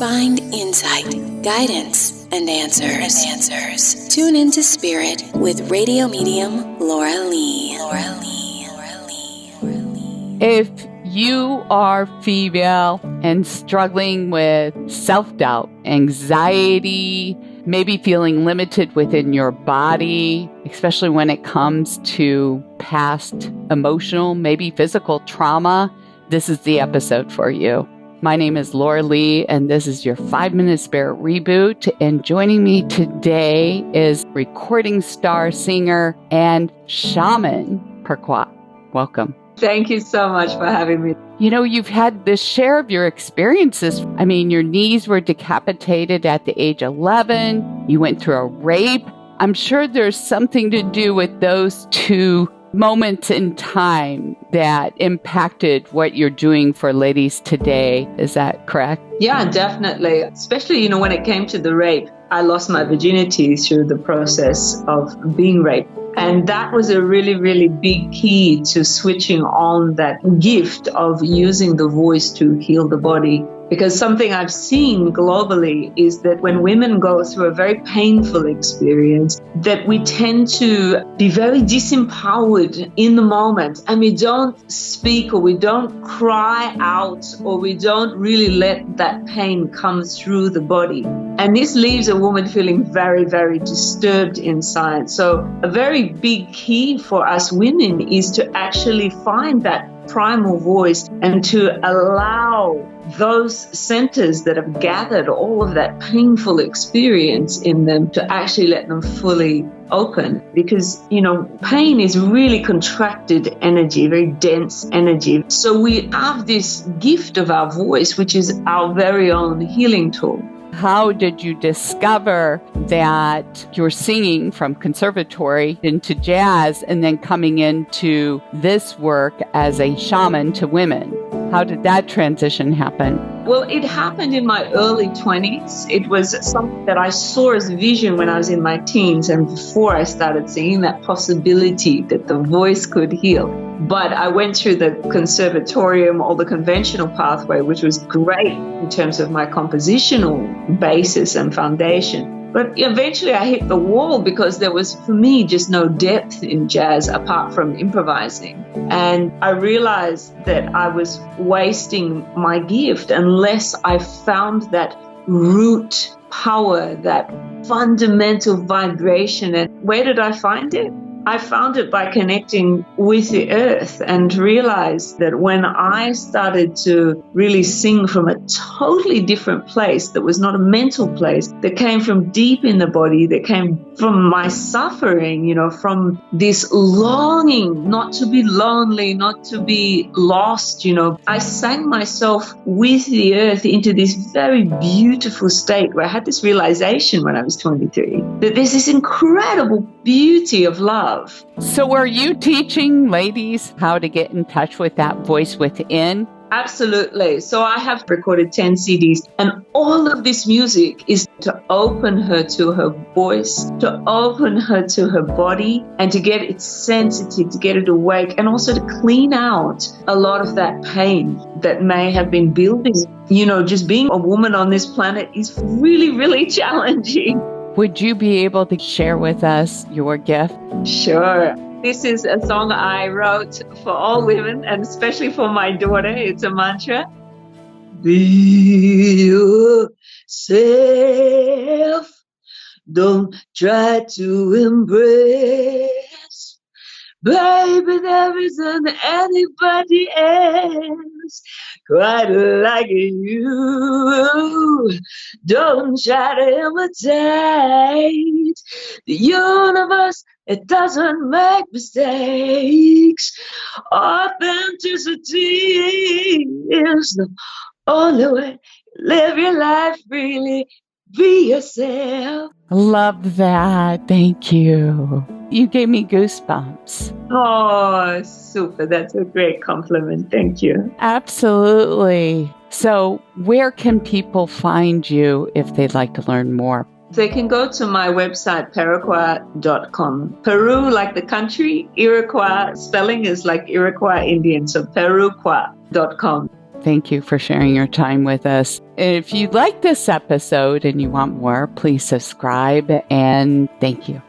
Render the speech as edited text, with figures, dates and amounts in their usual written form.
Find insight, guidance, and answers. Tune into Spirit with radio medium Laura Lee. If you are female and struggling with self-doubt, anxiety, maybe feeling limited within your body, especially when it comes to past emotional, maybe physical trauma, this is the episode for you. My name is Laura Lee, and this is your 5-Minute Spirit Reboot. And joining me today is recording star, singer, and shaman, Peruquois. Welcome. Thank you so much for having me. You know, you've had this share of your experiences. I mean, your knees were decapitated at the age of 11. You went through a rape. I'm sure there's something to do with those two moments in time that impacted what you're doing for ladies today. Is that correct? Yeah, definitely. Especially, when it came to the rape, I lost my virginity through the process of being raped. And that was a really, really big key to switching on that gift of using the voice to heal the body. Because something I've seen globally is that when women go through a very painful experience, that we tend to be very disempowered in the moment, and we don't speak, or we don't cry out, or we don't really let that pain come through the body. And this leaves a woman feeling very, very disturbed inside. So a very big key for us women is to actually find that primal voice and to allow those centers that have gathered all of that painful experience in them to actually let them fully open. Because, pain is really contracted energy, very dense energy. So we have this gift of our voice, which is our very own healing tool. How did you discover that you're singing from conservatory into jazz and then coming into this work as a shaman to women? How did that transition happen? Well, it happened in my early 20s. It was something that I saw as a vision when I was in my teens and before I started singing, that possibility that the voice could heal. But I went through the conservatorium or the conventional pathway, which was great in terms of my compositional basis and foundation. But eventually I hit the wall because there was, for me, just no depth in jazz apart from improvising. And I realized that I was wasting my gift unless I found that root power, that fundamental vibration. And where did I find it? I found it by connecting with the earth and realized that when I started to really sing from a totally different place that was not a mental place, that came from deep in the body, that came from my suffering, from this longing not to be lonely, not to be lost, I sang myself with the earth into this very beautiful state where I had this realization when I was 23 that there's this incredible beauty of love. So are you teaching ladies how to get in touch with that voice within? Absolutely. So I have recorded 10 CDs, and all of this music is to open her to her voice, to open her to her body, and to get it sensitive, to get it awake, and also to clean out a lot of that pain that may have been building. Just being a woman on this planet is really, really challenging. Would you be able to share with us your gift? Sure. This is a song I wrote for all women, and especially for my daughter. It's a mantra. Be yourself. Don't try to impress. Baby, there isn't anybody else quite like you. Don't try to imitate the universe. It doesn't make mistakes. Authenticity is the only way. Live your life freely. Be yourself. Love that. Thank you. You gave me goosebumps. Oh, super. That's a great compliment. Thank you. Absolutely. So where can people find you if they'd like to learn more? They can go to my website, Peruquois.com. Peru, like the country, Iroquois, spelling is like Iroquois Indian, so Peruquois.com. Thank you for sharing your time with us. If you like this episode and you want more, please subscribe, and thank you.